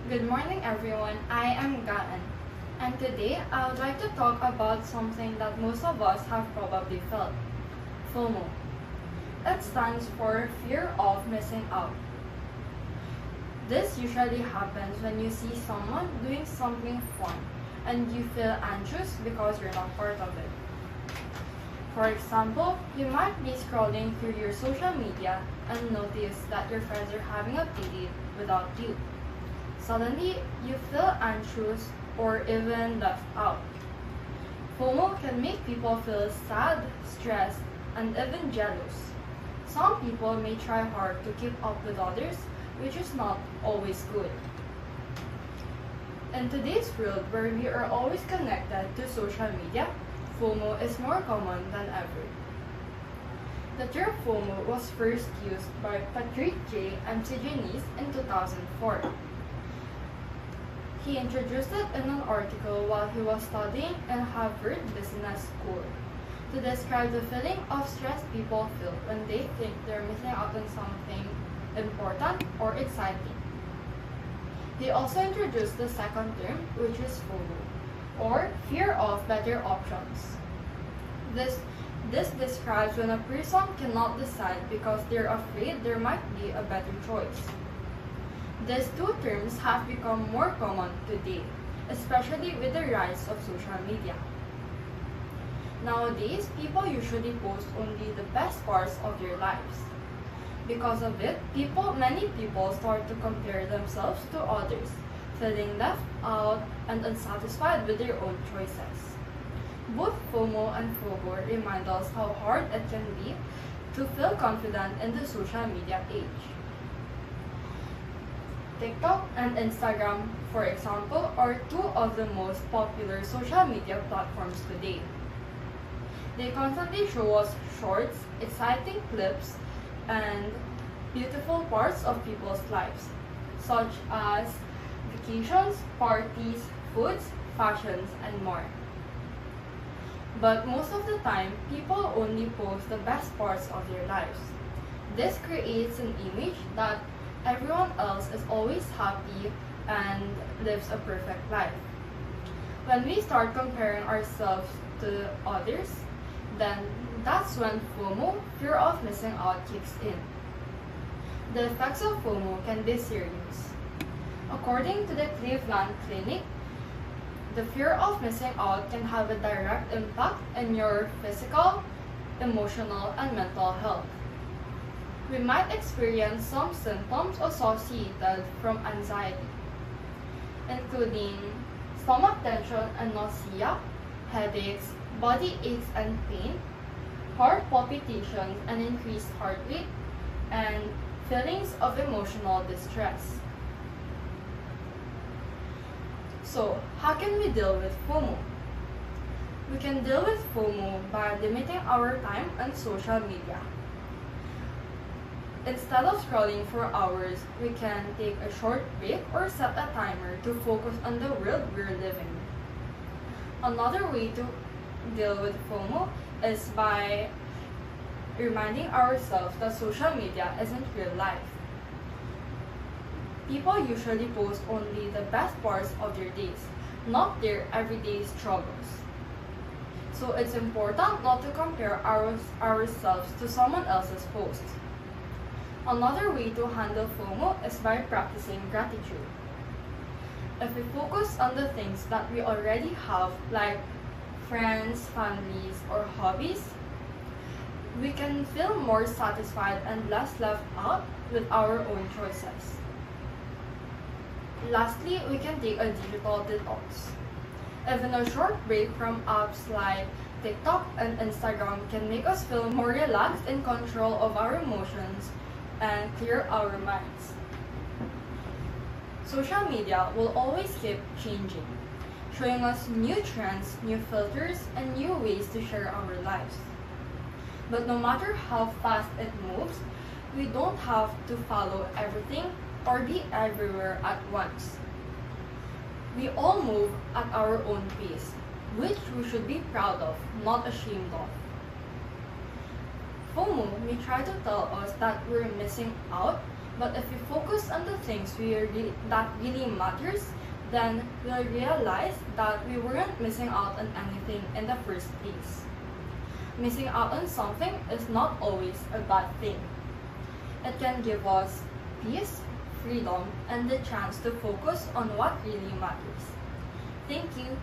Good morning, everyone. I am Gaeun, and today I would like to talk about something that most of us have probably felt: FOMO. It stands for fear of missing out. This usually happens when you see someone doing something fun and you feel anxious because you're not part of it. For example, you might be scrolling through your social media and notice that your friends are having a pity without you. Suddenly, you feel anxious or even left out. FOMO can make people feel sad, stressed, and even jealous. Some people may try hard to keep up with others, which is not always good. In today's world where we are always connected to social media, FOMO is more common than ever. The term FOMO was first used by Patrick J. Antigenes in 2004. He introduced it in an article while he was studying in Harvard Business School to describe the feeling of stress people feel when they think they're missing out on something important or exciting. He also introduced the second term, which is FOMO, or fear of better options. This describes when a person cannot decide because they're afraid there might be a better choice. These two terms have become more common today, especially with the rise of social media. Nowadays, people usually post only the best parts of their lives. Because of it, many people start to compare themselves to others, feeling left out and unsatisfied with their own choices. Both FOMO and FOBO remind us how hard it can be to feel confident in the social media age. TikTok and Instagram, for example, are two of the most popular social media platforms today. They constantly show us shorts, exciting clips, and beautiful parts of people's lives, such as vacations, parties, foods, fashions, and more. But most of the time, people only post the best parts of their lives. This creates an image that everyone else is always happy and lives a perfect life. When we start comparing ourselves to others, then that's when FOMO, fear of missing out, kicks in. The effects of FOMO can be serious. According to the Cleveland Clinic, the fear of missing out can have a direct impact on your physical, emotional, and mental health. We might experience some symptoms associated from anxiety, including stomach tension and nausea, headaches, body aches and pain, heart palpitations and increased heart rate, and feelings of emotional distress. So, how can we deal with FOMO? We can deal with FOMO by limiting our time on social media. Instead of scrolling for hours, we can take a short break or set a timer to focus on the world we're living. Another way to deal with FOMO is by reminding ourselves that social media isn't real life. People usually post only the best parts of their days, not their everyday struggles. So it's important not to compare ourselves to someone else's posts. Another way to handle FOMO is by practicing gratitude. If we focus on the things that we already have, like friends, families, or hobbies, we can feel more satisfied and less left out with our own choices. Lastly, we can take a digital detox. Even a short break from apps like TikTok and Instagram can make us feel more relaxed in control of our emotions and clear our minds. Social media will always keep changing, showing us new trends, new filters, and new ways to share our lives. But no matter how fast it moves, we don't have to follow everything or be everywhere at once. We all move at our own pace, which we should be proud of, not ashamed of. FOMO may try to tell us that we're missing out, But if we focus on the things that really matters, then we'll realize that we weren't missing out on anything in the first place. Missing out on something is not always a bad thing. It can give us peace, freedom, and the chance to focus on what really matters. Thank you.